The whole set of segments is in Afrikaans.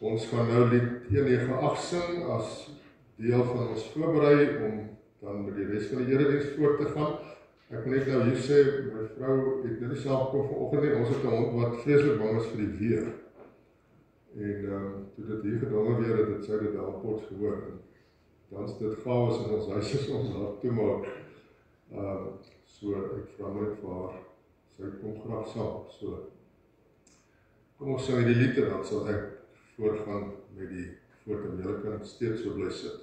Ons gaan nou lied 198 sing as deel van ons voorberei om dan met die res van die erediens voort te gaan. Ek moet net nou hier sê, my vrou het net saamgekom vanoggend en ons het 'n hond wat vreeslik bang is vir die weer. En toe dit hier gedonge weer het, sy dit al kort gehoor. En dan is dit chaos in ons huis as ons daar toemaak. So ek vra net vir haar, sy kom graag saam. So kom ons sing die lied en dan sal ek voortgaan met die voortgaan. Julle kan steeds so bly sit.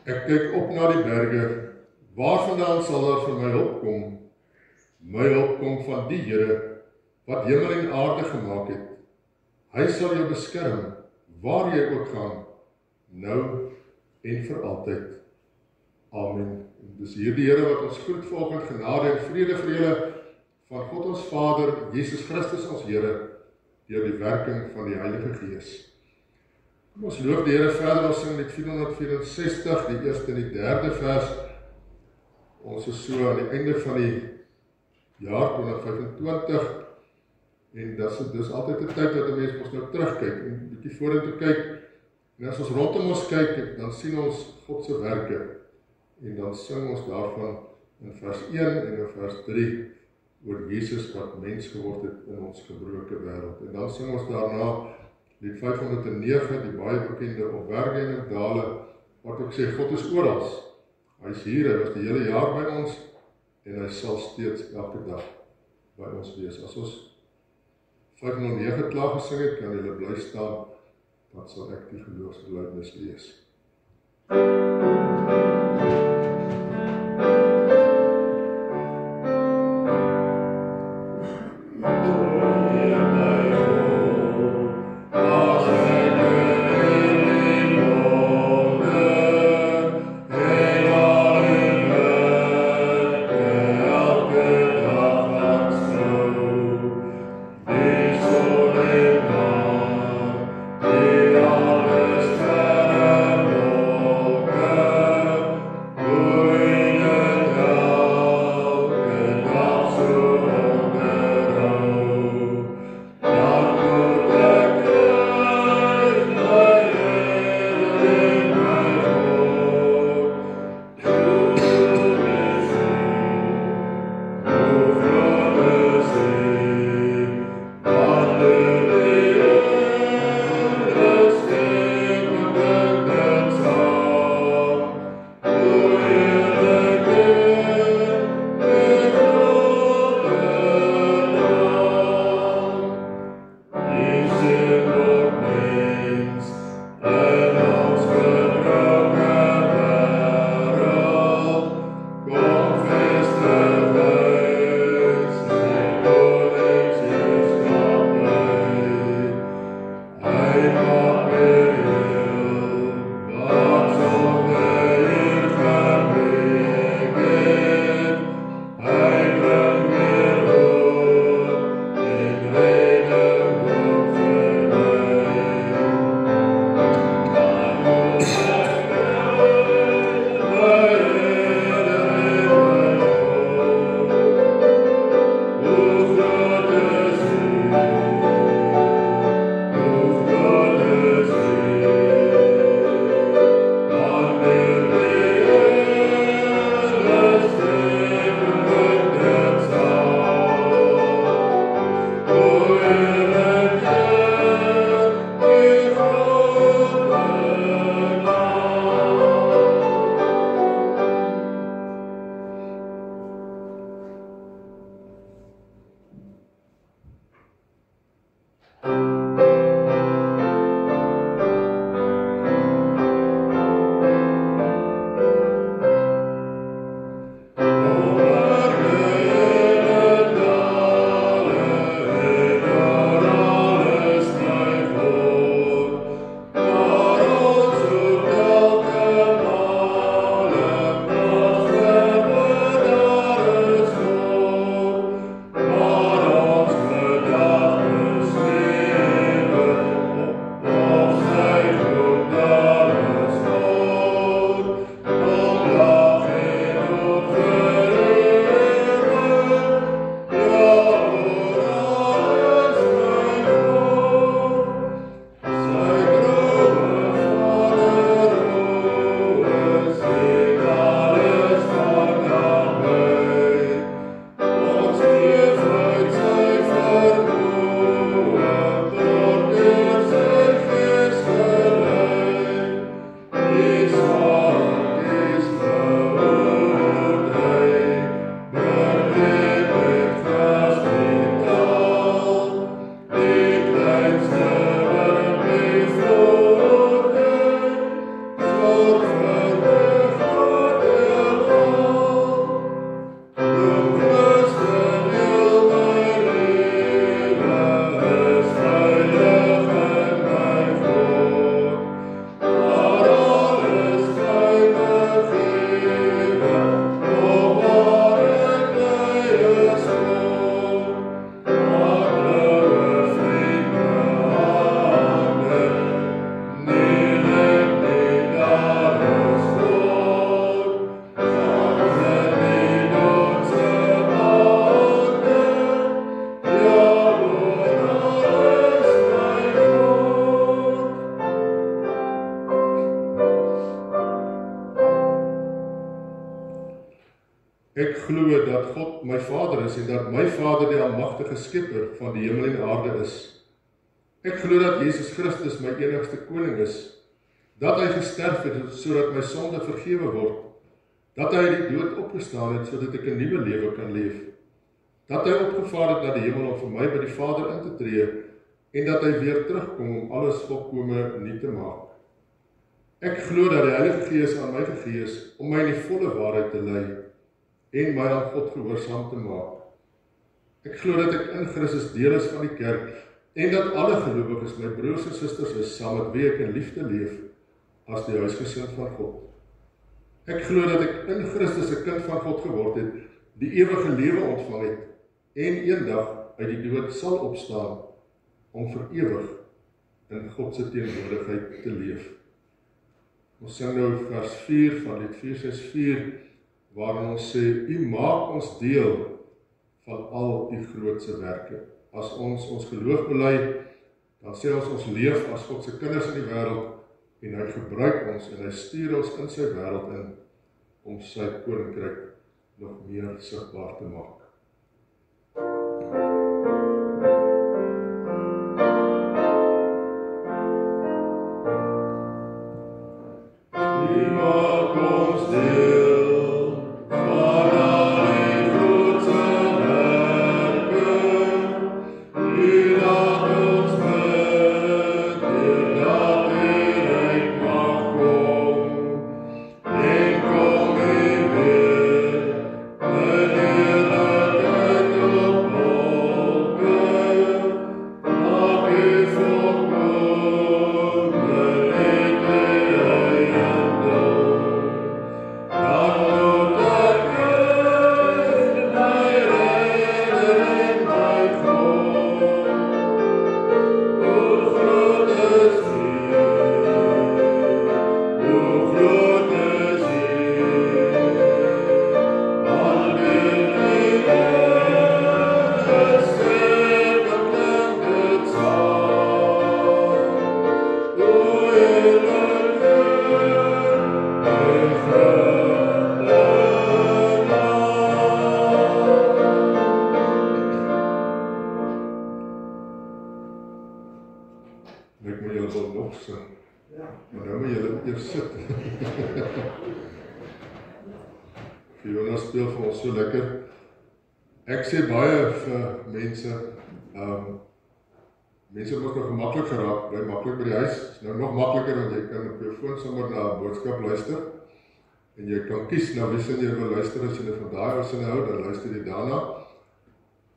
Ek kyk op na die berge, waarvandaan sal daar vir my hulp kom? My hulp kom van die Here, wat hemel en aarde gemaak het. Hy sal jou beskerm, waar jy ook gaan, nou en vir altyd. Amen. En dis hierdie Here wat ons groet volgens genade en vrede vir julle van God ons Vader, Jesus Christus ons Here, deur die werking van die Heilige Gees. Kom ons loof die Here verder, ons sing met 464, die eerste en die derde vers. Ons is so aan die einde van die jaar 2025 en dis altyd 'n tyd dat 'n mens ons nou terugkyk en 'n bietjie vorentoe kyk. En as ons rondom ons kyk, dan sien ons God se werke en dan sing ons daarvan in vers 1 en in vers 3 oor Jesus wat mens geword het in ons gebroke wêreld. En dan sing ons daarna lied 509, die baie bekende Op berge en op dale, wat ook sê, God is oral. Hy is hier, hy was die hele jaar by ons, en hy sal steeds elke dag by ons wees. As ons 509 klaar gesing het, kan julle bly staan, dan sal ek die geloofsbelijdenis lees. Oh, Ek glo dat God my Vader is en dat my Vader die almagtige skepper van die hemel en aarde is. Ek glo dat Jesus Christus my enigste koning is, dat hy gesterf het sodat my sonde vergewe word, dat hy uit die dood opgestaan het sodat ek 'n nuwe lewe kan leef, dat hy opgevaar het na die hemel om vir my by die Vader in te tree en dat hy weer terugkom om alles volkome nuut te maak. Ek glo dat die Heilige Gees aan my gegee is om my in die volle waarheid te lei en my aan God gehoorsaam te maak. Ek glo dat ek in Christus deel is van die kerk en dat alle gelowiges my broers en susters is saam met wie ek in liefde leef as die huisgesin van God. Ek glo dat ek in Christus 'n kind van God geword het, die ewige lewe ontvang het en eendag uit die dood sal opstaan om vir ewig in God se teenwoordigheid te leef. Ons sing nou vers 4 van lied 464 waarin ons sê, U maak ons deel van al die grootse werke. As ons geloof bely, dan sê ons leef as God se kinders in die wêreld en hy gebruik ons en hy stuur ons in sy wêreld in om sy koninkryk nog meer sigbaar te maak. Maar nou moet julle eers sit. Fiona speel vir ons so lekker. Ek sê baie vir mense, mense moet nog gemaklik geraak, bly maklik by die huis. Is nou nog makliker want jy kan op jou foon sommer na 'n boodskap luister. En jy kan kies na wie sin jy wil luister. As jy van daai ou sinne hou, dan luister jy daarna.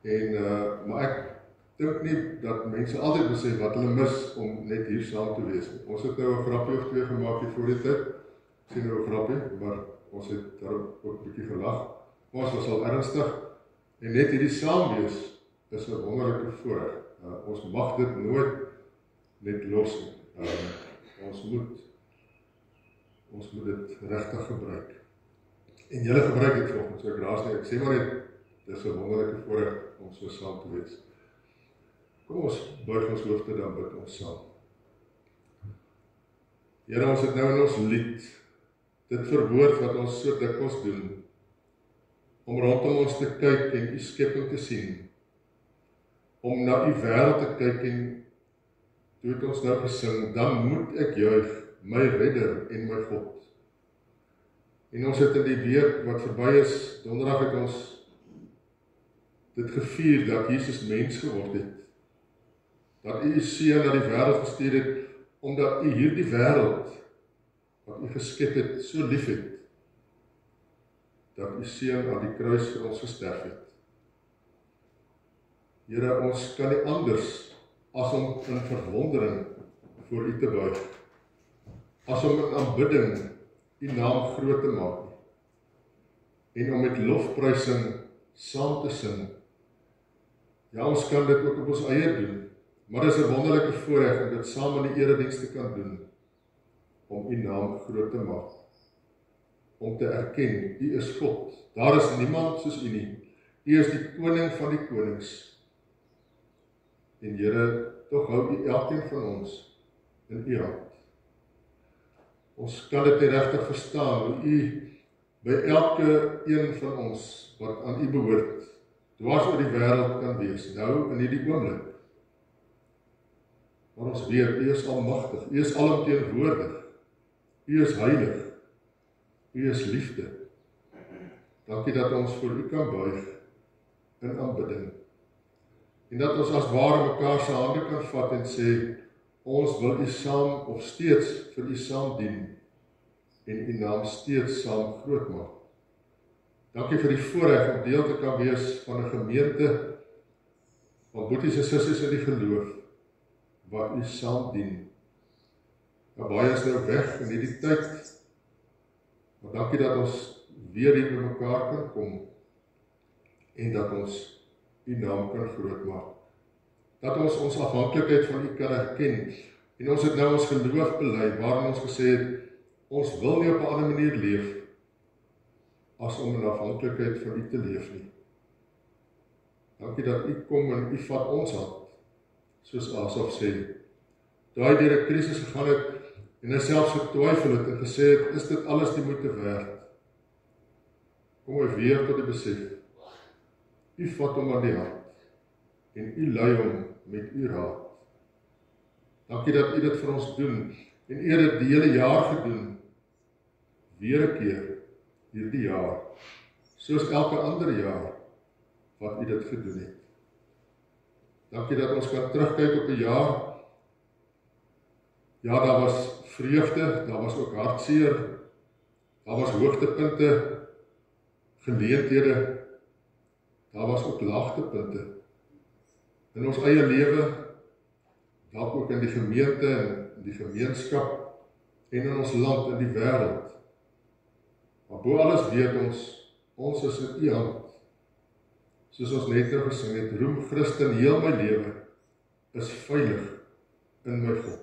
En maar ek dink nie dat mense altyd besef wat hulle mis om net hier saam te wees. Ons het nou 'n grappie of twee gemaak hier voor die tyd. Ek sien nou 'n grappie, maar ons het daar ook 'n bietjie gelag. Ons was al ernstig. En net hierdie saam wees is 'n wonderlike voorreg. Ons mag dit nooit net los nie. Ons moet dit regtig gebruik. En julle gebruik dit volgens, so ek raas nie, ek sê maar net, dis 'n wonderlike voorreg om so saam te wees. Kom ons buig ons hoofde dan bid ons saam. Here, ons het nou in ons lied dit verwoord wat ons so dikwels doen, om rondom ons te kyk en u skepping te sien, om na u wêreld te kyk en toe het ons nou gesing, dan moet ek juig, my redder en my God. En ons het in die week wat verby is, donderdag het ons dit gevier dat Jesus mens geword het, dat u seun na die wêreld gestuur het, omdat u hierdie wêreld wat u geskep het, so lief het, dat u seun aan die kruis vir ons gesterf het. Here, ons kan nie anders as om in verwondering voor u te buig, as om in aanbidding u naam groot te maak, en om met lofprysing saam te sing. Ja, ons kan dit ook op ons eie doen, maar dit is 'n wonderlike voorreg om dit saam in die eredienste kan doen, om u naam groot te maak, om te erken, u is God, daar is niemand soos u nie, u is die koning van die konings, en Here, tog hou u elkeen van ons in u hand. Ons kan dit nie regtig verstaan, hoe u by elke een van ons wat aan U behoort, dwars oor die wêreld kan wees, nou in hierdie oomblik. Maar ons weet, U is almagtig, U is alomteenwoordig, U is heilig, U is liefde. Dankie dat ons voor U kan buig in aanbidding. En dat ons as ware mekaar se hande kan vat en sê, ons wil U saam of steeds vir U saam dien en U naam steeds saam groot maak. Dankie vir die voorreg om deel te kan wees van 'n gemeente van boeties en susters in die geloof wat U saam dien. Nou baie is nou weg in hierdie tyd, maar dankie dat ons weer hier by mekaar kan kom en dat ons U naam kan groot maak. Dat ons ons afhanklikheid van U kan erken en ons het nou ons geloof bely waarin ons gesê het, ons wil nie op 'n ander manier leef as om in afhanklikheid van U te leef nie. Dankie dat U kom en U vat ons hand, soos Asaf sê. Toe hy deur 'n krisis gegaan het en hy selfs getwyfel het en gesê het, is dit alles die moeite werd? Kom hy weer tot die besef, U vat hom aan die hand en U lei hom met U raad. Dankie dat U dit vir ons doen en U het dit die hele jaar gedoen, weer 'n keer hierdie jaar, soos elke ander jaar wat U dit gedoen het. Dankie dat ons kan terugkyk op 'n jaar. Ja, daar was vreugde, daar was ook hartseer, daar was hoogtepunte, geleenthede, daar was ook laagtepunte. In ons eie lewe, dalk ook in die gemeente en in die gemeenskap en in ons land, in die wêreld. Maar bo alles weet ons is in U hand. Soos ons net nou gesing het, roem Christen, heel my lewe is veilig in my God.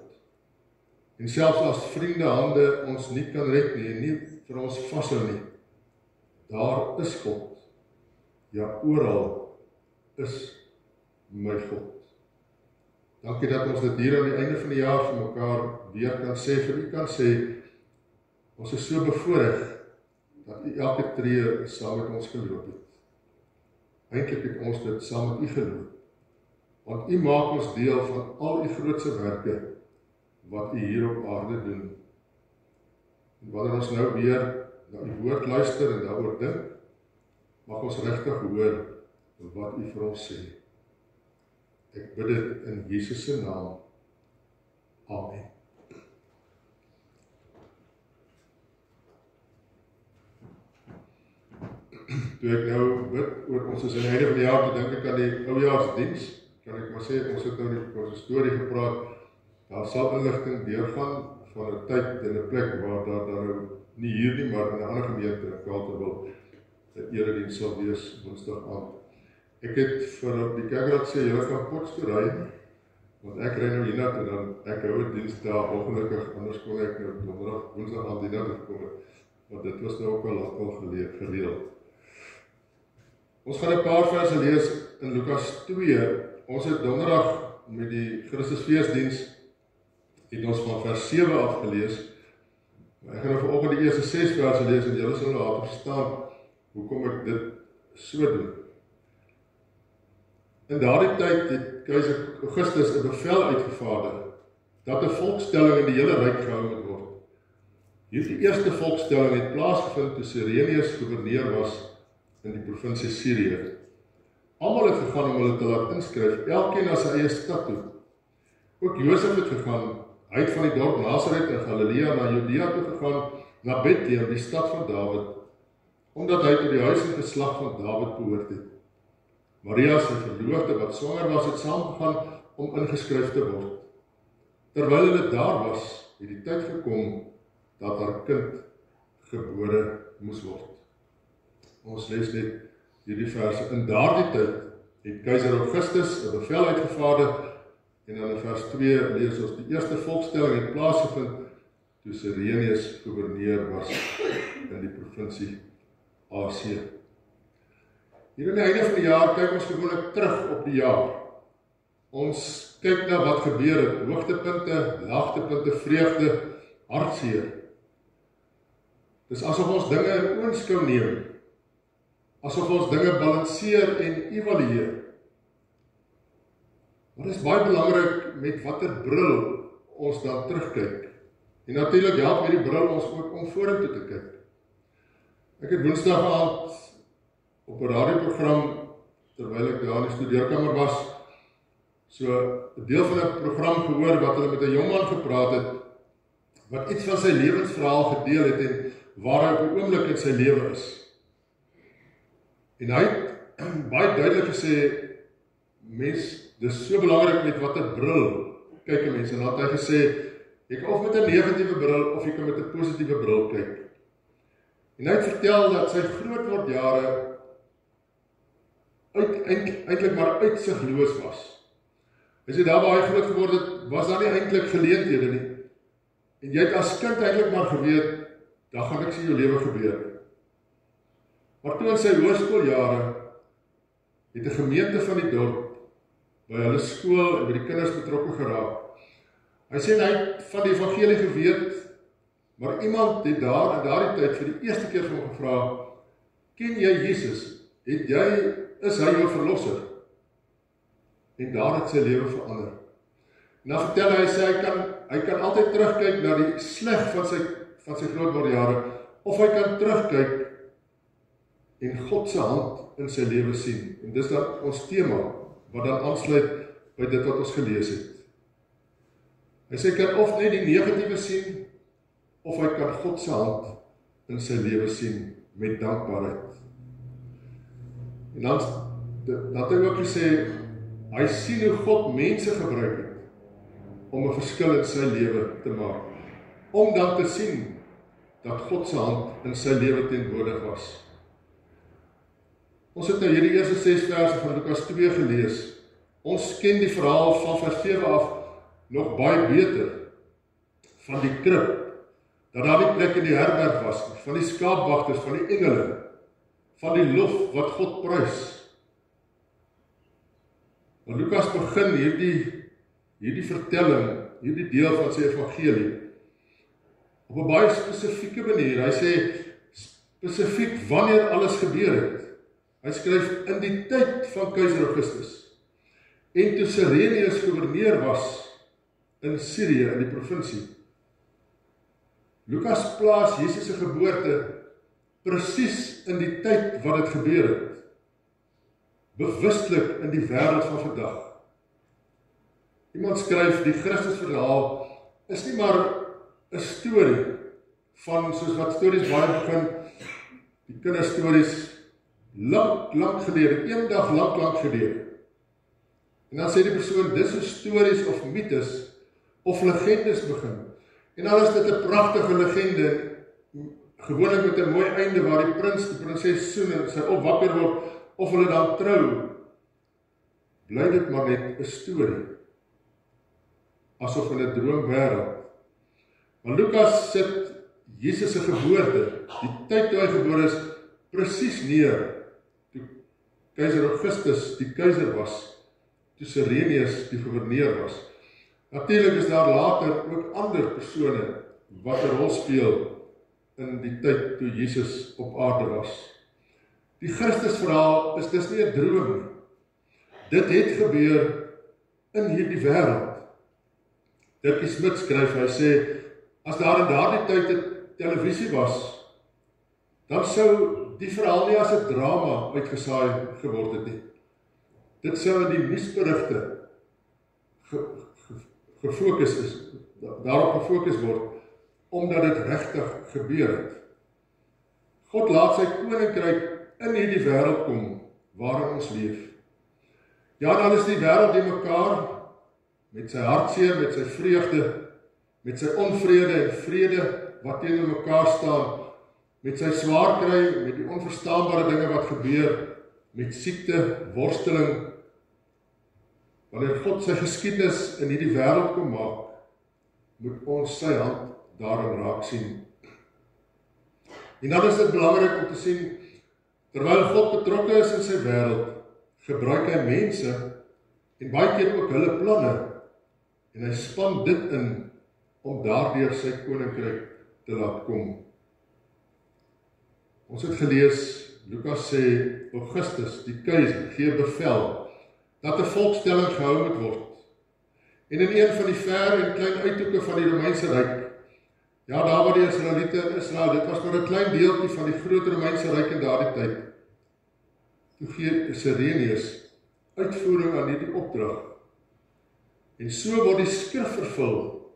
En selfs as vriende hande ons nie kan red nie en nie vir ons vashou nie, daar is God. Ja, oral is my God. Dankie dat ons dit hier aan die einde van die jaar vir mekaar weer kan sê, vir U kan sê, ons is so bevoorreg dat U elke tree saam met ons geloop het. Eintlik het ons dit saam met U geloop, want U maak ons deel van al U grootse werke wat U hier op aarde doen. En wanneer ons nou weer na U woord luister en daaroor dink, mag ons regtig hoor wat U vir ons sê. Ek bid dit in Jesus se naam. Amen. Toe ek nou bid oor ons is in die einde van die jaar, toe dink ek aan die oujaarsdiens, kan ek maar sê, ons het nou die konsistorie gepraat, daar sal inligting deurgaan van 'n tyd en 'n plek waar daar nou nie hier nie, maar in 'n ander gemeente in Kalterwil 'n erediens sal wees Woensdag aand. Ek het vir die kerkraad sê, julle kan Potchefstroom ry, want ek ry nou hiernatoe, dan ek hou 'n diens daar, ongelukkig, anders kon ek nou donderdag, Woensdag aand hiernatoe gekom het, want dit was nou ook al gereeld. Ons gaan 'n paar verse lees in Lukas 2. Ons het donderdag met die Christusfeesdiens het ons van vers 7 af gelees. Maar ek gaan nou vanoggend die eerste 6 verse lees en julle sal nou later verstaan hoekom ek dit so doen. In daardie tyd het keiser Augustus 'n bevel uitgevaardig dat 'n volkstelling in die hele ryk gehou moet word. Hierdie eerste volkstelling het plaasgevind toe Cyrenius gouverneur was in die provinsie Sirië. Almal het gegaan om hulle te laat inskryf, elkeen na sy eie stad toe. Ook Josef het gegaan, hy het van die dorp Nasaret in Galilea na Judea toe gegaan, na Bethlehem, die stad van Dawid, omdat hy tot die huis en geslag van Dawid behoort het. Maria, sy verloofde wat swanger was, het saamgegaan om ingeskryf te word. Terwyl hulle daar was, het die tyd gekom dat haar kind gebore moes word. Ons lees net hierdie verse. In daardie tyd het keiser Augustus 'n bevel uitgevaardig en dan in vers 2 lees ons die eerste volkstelling het plaasgevind toe Cyrenius gouverneur was in die provinsie Asië. Hier aan die einde van die jaar kyk ons gewoonlik terug op die jaar. Ons kyk na wat gebeur het, hoogtepunte, laagtepunte, vreugde, hartseer. Dis asof ons dinge in oënskou neem, asof ons dinge balanseer en evalueer. Maar dit is baie belangrik met watter bril ons dan terugkyk. En natuurlik help hierdie bril ons ook om vorentoe te kyk. Ek het Woensdag aand op 'n radioprogram, terwyl ek daar in die studeerkamer was, so 'n deel van 'n program gehoor wat hulle met 'n jongman gepraat het, wat iets van sy lewensverhaal gedeel het en waar hy op 'n oomblik in sy lewe is. En hy het baie duidelik gesê, mens, dis so belangrik met watter bril kyk 'n mens, en dan het hy gesê, jy kan of met 'n negatiewe bril of jy kan met 'n positiewe bril kyk. En hy het vertel dat sy grootwordjare eintlik maar uitsigloos was. Hy sê daar waar hy groot geword het, was daar nie eintlik geleenthede nie. En jy het as kind eintlik maar geweet, daar gaan niks in jou lewe gebeur. Maar toe in sy hoërskooljare het 'n gemeente van die dorp by hulle skool en by die kinders betrokke geraak. Hy sê hy het van die evangelie geweet, maar iemand het daar in daardie tyd vir die eerste keer van hom gevra, ken jy Jesus? Is hy jou verlosser? En daar het sy lewe verander. En dan vertel hy sê hy kan altyd terugkyk na die sleg van sy grootwordjare, of hy kan terugkyk en God se hand in sy lewe sien. En dis dan ons tema, wat dan aansluit by dit wat ons gelees het. Hy sê, hy kan of net die negatiewe sien, of hy kan God se hand in sy lewe sien, met dankbaarheid. En dan het hy ook gesê, hy sien hoe God mense gebruik het, om 'n verskil in sy lewe te maak, om dan te sien, dat God se hand in sy lewe teenwoordig was. Ons het nou hierdie eerste 6 verse van Lukas 2 gelees. Ons ken die verhaal van vers 7 af nog baie beter, van die krib, dat daar nie plek in die herberg was, van die skaapwagters, van die engele, van die lof wat God prys. Maar Lukas begin hierdie vertelling, hierdie deel van sy evangelie, op 'n baie spesifieke manier. Hy sê spesifiek wanneer alles gebeur het. Hy skryf in die tyd van keiser Augustus, en toe Sirenius gouverneur was in Sirië, in die provinsie. Lukas plaas Jesus se geboorte presies in die tyd wat dit gebeur het, bewustelik in die wêreld van vandag. Iemand skryf, die Christusverhaal is nie maar 'n storie van, soos wat stories baie begin, die kinderstories, lang gelede, eendag lang gelede. En dan sê die persoon, dis hoe stories of mythes of legendes begin. En dan is dit 'n pragtige legende, gewoonlik met 'n mooi einde waar die prins die prinses soen en sy opwakker word, of hulle dan trou. Bly dit maar net 'n storie, asof in 'n droomwêreld. Maar Lukas sit Jesus se geboorte, die tyd toe hy gebore is, presies neer, toe keiser Augustus die keiser was, toe Sirenius die gouverneur was. Natuurlik is daar later ook ander persone wat 'n rol speel in die tyd toe Jesus op aarde was. Die Christusverhaal is dis nie 'n droom nie. Dit het gebeur in hierdie wêreld. Dirkie Smit skryf, hy sê, as daar in daardie tyd 'n televisie was, dan sou die verhaal nie as 'n drama uitgesaai geword het nie. Dit sou in die nuusberigte gefokus is, daarop gefokus word, omdat dit regtig gebeur het. God laat sy koninkryk in hierdie wêreld kom, waarin ons leef. Ja, dan is die wêreld in mekaar, met sy hartseer, met sy vreugde, met sy onvrede en vrede, wat teenoor mekaar staan, met sy swaar kry, met die onverstaanbare dinge wat gebeur, met siekte, worsteling. Wanneer God sy geskiedenis in hierdie wêreld kom maak, moet ons sy hand daarin raak sien. En dan is dit belangrik om te sien, terwyl God betrokke is in sy wêreld, gebruik hy mense, en baie keer ook hulle planne, en hy span dit in, om daardeur sy koninkryk te laat kom. Ons het gelees, Lukas sê, Augustus, die keiser, gee bevel, dat 'n volkstelling gehou moet word. En in een van die ver en klein uithoeke van die Romeinse Ryk, ja, daar waar die Israeliete in Israel, dit was maar 'n klein deeltjie van die groot Romeinse Ryk in daardie tyd. Toe gee Cyrenius uitvoering aan hierdie opdrag. En so word die skrif vervul,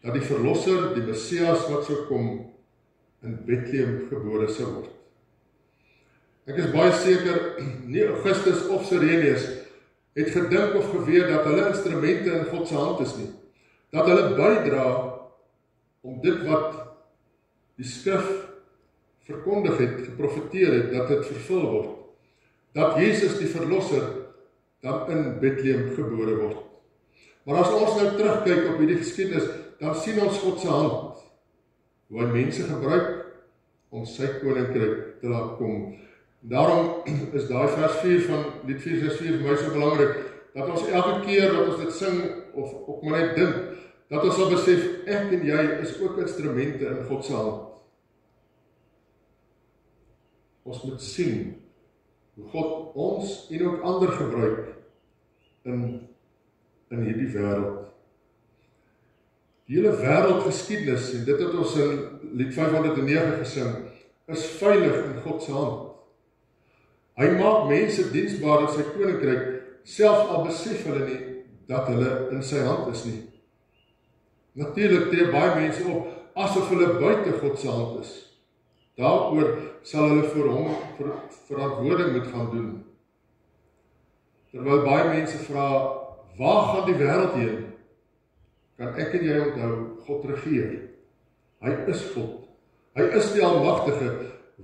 dat die verlosser, die Messias wat sou kom, in Bethlehem gebore sou word. Ek is baie seker, nie Augustus of Cyrenius het gedink of geweet dat hulle instrumente in God se hand is nie. Dat hulle bydra om dit wat die skrif verkondig het, geprofeteer het, dat dit vervul word. Dat Jesus die verlosser dan in Bethlehem gebore word. Maar as ons nou terugkyk op hierdie geskiedenis, dan sien ons God se hand, hoe hy mense gebruik om sy koninkryk te laat kom. Daarom is daai vers 4 van lied 464 vir my so belangrik, dat ons elke keer wat ons dit sing, of ook maar net dink, dat ons sal besef, ek en jy is ook instrumente in God se hand. Ons moet sien, hoe God ons en ook ander gebruik in hierdie wêreld. Die hele wêreldgeskiedenis, en dit het ons in lied 509 gesing, is veilig in God se hand. Hy maak mense diensbaar in sy koninkryk, selfs al besef hulle nie, dat hulle in sy hand is nie. Natuurlik tree baie mense op, asof hulle buite God se hand is. Daaroor sal hulle vir hom verantwoording moet gaan doen. Terwyl baie mense vra, waar gaan die wêreld heen? Kan ek en jy onthou, God regeer. Hy is God. Hy is die Almagtige,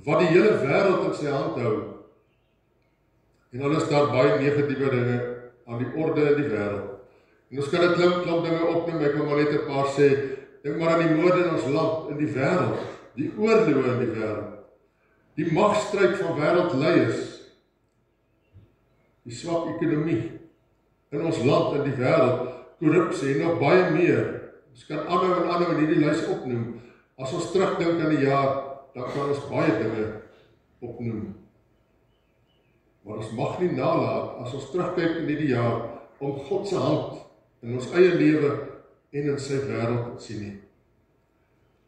wat die hele wêreld in sy hand hou. En al is daar baie negatiewe dinge aan die orde in die wêreld. En ons kan 'n klomp dinge opnoem, ek wil maar net 'n paar sê. Dink maar aan die moorde in ons land, in die wêreld, die oorloë in die wêreld, die magstryd van wêreldleiers, die swak ekonomie in ons land, in die wêreld, korrupsie en nog baie meer. Ons kan aanhou in hierdie lys opnoem. As ons terugdink aan die jaar, dan kan ons baie dinge opnoem. Maar ons mag nie nalat, as ons terugkyk in hierdie jaar, om God se hand in ons eie lewe en in sy wêreld te sien nie.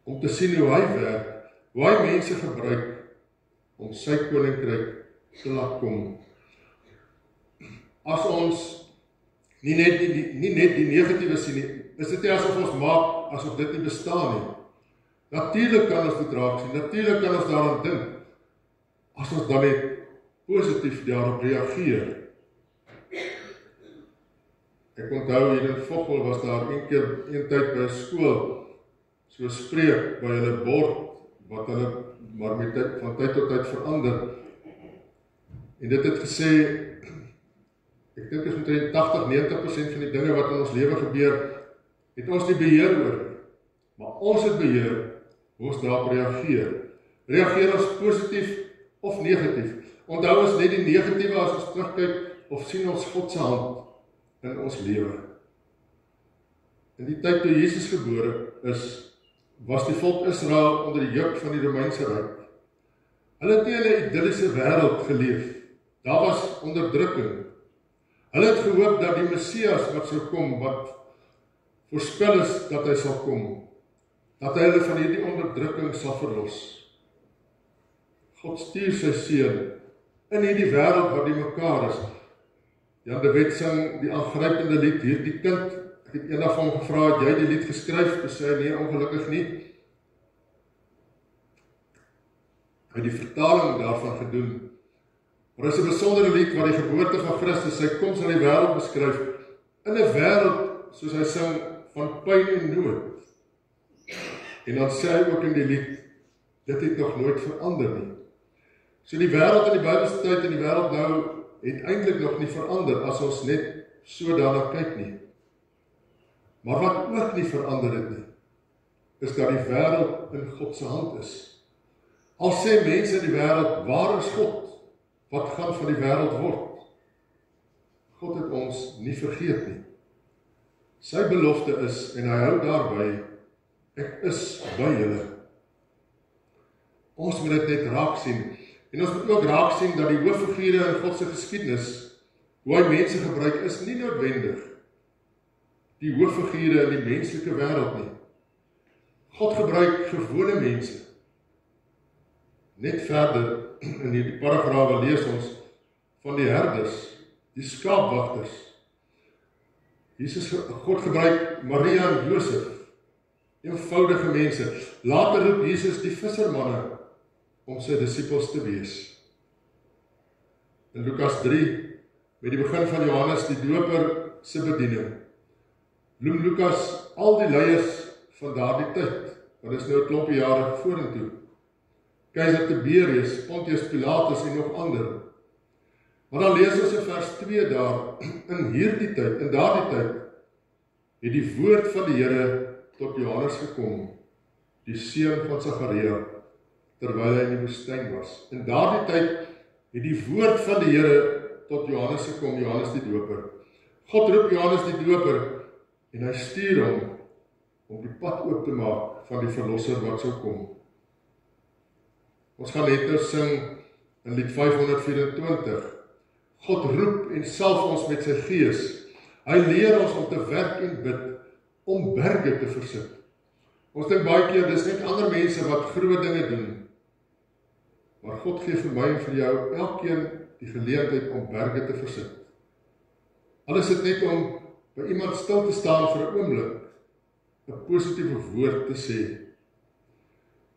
Om te sien hoe hy werk, hoe hy mense gebruik, om sy koninkryk te laat kom. As ons nie net die negatiewe sien nie, is dit nie asof ons maak, asof dit nie bestaan nie. Natuurlik kan ons dit raak sien, natuurlik kan ons daaraan dink, as ons dan net positief daarop reageer. Ek onthou hier in Vogel was daar een tyd by 'n skool, so spreek by hulle bord, wat hulle maar van tyd tot tyd verander. En dit het gesê, ek dink is omtrent 80-90% van die dinge wat in ons lewe gebeur, het ons nie beheer oor, maar ons het beheer hoe ons daarop reageer. Reageer ons positief of negatief? Onthou ons net die negatiewe as ons terugkyk, of sien ons God se hand in ons lewe? In die tyd toe Jesus gebore is, was die volk Israel onder die juk van die Romeinse Ryk. Hulle het nie in 'n idilliese wêreld geleef. Daar was onderdrukking. Hulle het gehoop dat die Messias wat sou kom, wat voorspel is dat hy sal kom, dat hy hulle van hierdie onderdrukking sal verlos. God stuur sy seun in hierdie wêreld wat die mekaar is. Jan de Wet sing die aangrypende lied, hierdie kind. Ek het eendag van hom gevra, het jy die lied geskryf? Toe sê hy, nee, ongelukkig nie. Hy het die vertaling daarvan gedoen. Maar is 'n besondere lied wat die geboorte van Christus, sy koms aan die wêreld beskryf, in 'n wêreld, soos hy sing, van pyn en nood. En dan sê hy ook in die lied, dit het nog nooit verander nie. So die wêreld in die Bybelse tyd en die wêreld nou, het eintlik nog nie verander, as ons net so daarna kyk nie. Maar wat ook nie verander het nie, is dat die wêreld in God se hand is. Al sê mense in die wêreld, waar is God? Wat gaan van die wêreld word? God het ons nie vergeet nie. Sy belofte is, en hy hou daarby, ek is by julle. Ons moet dit net raak sien. En ons moet ook raak sien dat die hooffigure in God se geskiedenis, hoe hy mense gebruik, is nie noodwendig die hooffigure in die menslike wêreld nie. God gebruik gewone mense. Net verder in hierdie paragrawe lees ons van die herders, die skaapwagters. God gebruik Maria en Josef, eenvoudige mense. Later roep Jesus die vissermanne om sy disippels te wees. In Lukas 3, met die begin van Johannes die Doper se bediening, noem Lukas al die leiers van daardie tyd, want is nou 'n klompie jare vorentoe. Keiser Tiberius, Pontius Pilatus en nog ander. Maar dan lees ons in vers 2 daar, in daardie tyd, het die woord van die Here tot Johannes gekom, die seun van Sagaria, terwyl hy in die woestyn was. In daardie tyd het die woord van die Here tot Johannes gekom, Johannes die Doper. God roep Johannes die Doper en hy stuur hom om die pad oop te maak van die verlosser wat sou kom. Ons gaan net nou sing in lied 524. God roep en salf ons met sy gees. Hy leer ons om te werk en bid, om berge te versit. Ons dink baie keer, dis net ander mense wat groot dinge doen. Maar God gee vir my en vir jou elkeen die geleentheid om berge te versit. Al is dit net om by iemand stil te staan vir 'n oomblik, 'n positiewe woord te sê.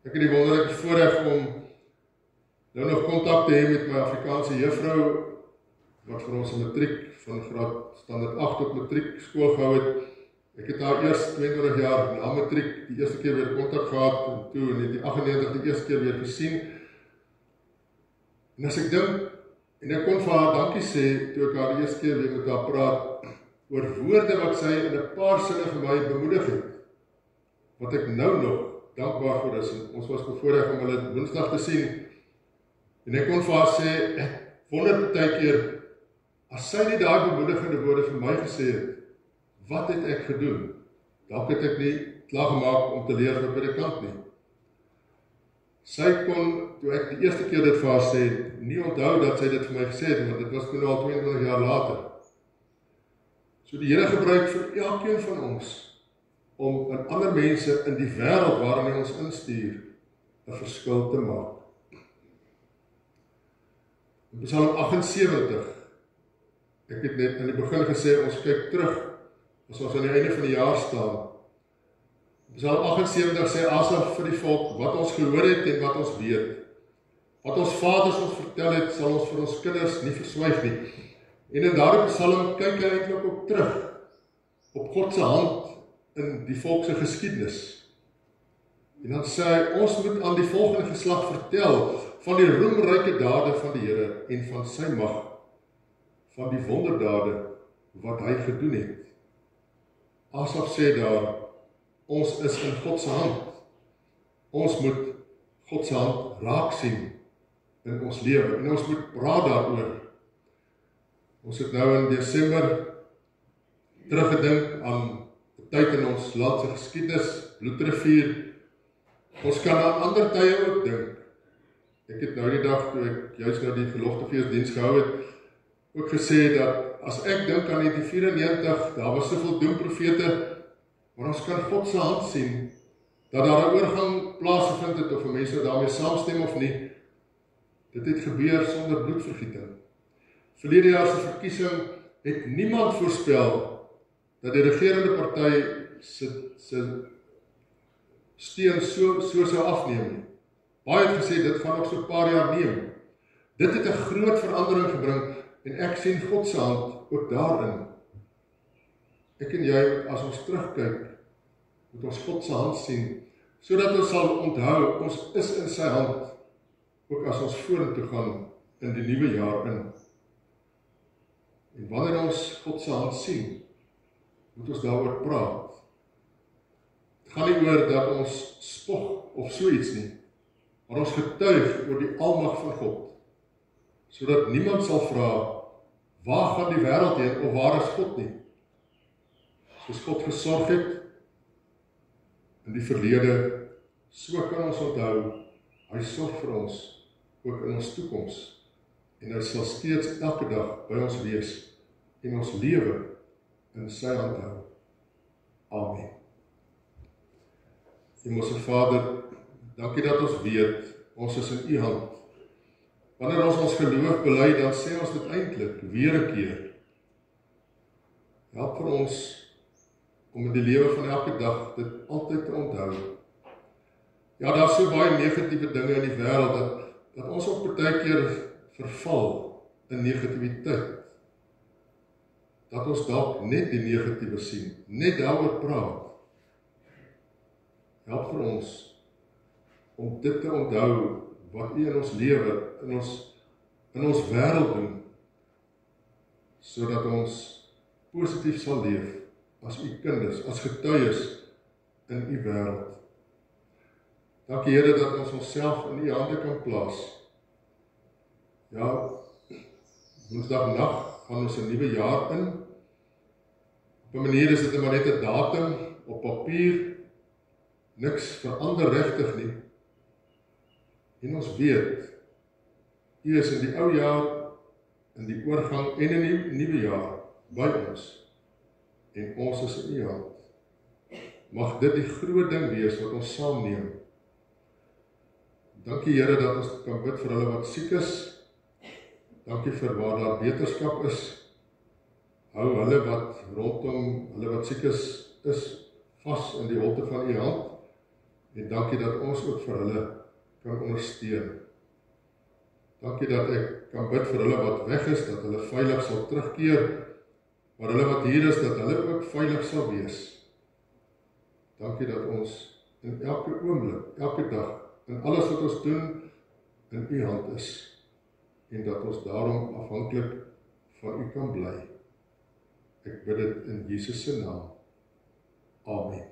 Ek het die wonderlike voorreg om nou nog kontak te hê met my Afrikaanse juffrou, wat vir ons 'n matriek van graad standaard 8 op matriek skool gehou het. Ek het haar eers 22 jaar na matriek die eerste keer weer kontak gehad, en toe in 1998 die eerste keer weer gesien. En as ek dink, en ek kon vir haar dankie sê, toe ek haar die eerste keer weer met haar praat, oor woorde wat sy in 'n paar sinne vir my bemoedig het, wat ek nou nog dankbaar vir is. En ons was bevoorreg om hulle Woensdag te sien, en ek kon vir haar sê, ek wonder baie keer, as sy nie daai bemoedigende woorde vir my gesê het, wat het ek gedoen? Dalk het ek nie klaar gemaak om te leer vir predikant nie. Sy kon, toe ek die eerste keer dit vir haar sê, nie onthou dat sy dit vir my gesê het, want dit was nou al 22 jaar later. So die Here gebruik vir elkeen van ons, om aan ander mense in die wêreld waarin hy ons instuur, 'n verskil te maak. In Psalm 78, ek het net in die begin gesê, ons kyk terug, as ons aan die einde van die jaar staan. Psalm 78 sê Asaf vir die volk, wat ons gehoor het en wat ons weet. Wat ons vaders ons vertel het, sal ons vir ons kinders nie verswyg nie. En in daardie Psalm kyk hy eintlik ook terug op God se hand in die volk se geskiedenis. En dan sê hy, ons moet aan die volgende geslag vertel van die roemryke dade van die Here en van sy mag, van die wonderdade wat hy gedoen het. Asaf sê daar, ons is in God se hand. Ons moet God se hand raak sien in ons lewe en ons moet praat daaroor. Ons het nou in Desember teruggedink aan die tyd in ons land se geskiedenis, Bloedrivier. Ons kan aan ander tye ook dink. Ek het nou die dag, toe ek juist nou die geloftegewensdiens gehou het, ook gesê dat as ek dink aan 1994, daar was soveel doemprofete, maar ons kan God se hand sien, dat daar 'n oorgang plaasgevind het, of mense daarmee saamstem of nie. Dit het gebeur sonder bloedvergieting. Verlede jaar se verkiesing het niemand voorspel dat die regerende party se steun so sou afneem nie. Baie het gesê, dit gaan nog so 'n paar jaar neem. Dit het 'n groot verandering gebring, en ek sien God se hand ook daarin. Ek en jy, as ons terugkyk, moet ons God se hand sien, sodat ons sal onthou, ons is in sy hand, ook as ons vorentoe gaan in die nuwe jaar in. En wanneer ons God se hand sien, moet ons daaroor praat. Het gaan nie oor dat ons spog of so iets nie, maar ons getuig oor die almag van God, sodat niemand sal vra, waar gaan die wêreld heen, of waar is God nie? Soos God gesorg het in die verlede, so kan ons onthou, Hy sorg vir ons, ook in ons toekoms, en hy sal steeds elke dag by ons wees, en ons lewe in sy hand hou. Amen. Hemelse Vader, dankie dat ons weet, ons is in u hand. Wanneer ons geloof bely, dan sê ons dit eintlik weer 'n keer. Help vir ons om in die lewe van elke dag dit altyd te onthou. Ja, daar is so baie negatiewe dinge in die wêreld, dat ons ook baie keer verval in negativiteit. Dat ons dalk net die negatiewe sien, net daaroor praat. Help vir ons om dit te onthou, wat u in ons lewe, in ons wêreld doen, sodat ons positief sal leef, as u kinders, as getuies in u wêreld. Dankie Here dat ons onsself in u hande kan plaas. Ja, Woensdagnag gaan ons 'n nuwe jaar in. Op 'n manier is dit maar net 'n datum op papier, niks verander regtig nie. En ons weet, u is in die ou jaar, in die oorgang en in die nuwe jaar by ons. En ons is in u hand. Mag dit die groot ding wees wat ons saamneem. Dankie Here dat ons kan bid vir hulle wat siek is. Dankie vir waar daar beterskap is. Hou hulle wat rondom hulle wat siek is vas in die holte van u hand. En dankie dat ons ook vir hulle kan ondersteun. Dankie dat ek kan bid vir hulle wat weg is, dat hulle veilig sal terugkeer. Maar hulle wat hier is, dat hulle ook veilig sal wees. Dankie dat ons in elke oomblik, elke dag, in alles wat ons doen, in u hand is. En dat ons daarom afhanklik van u kan bly. Ek bid dit in Jesus se naam. Amen.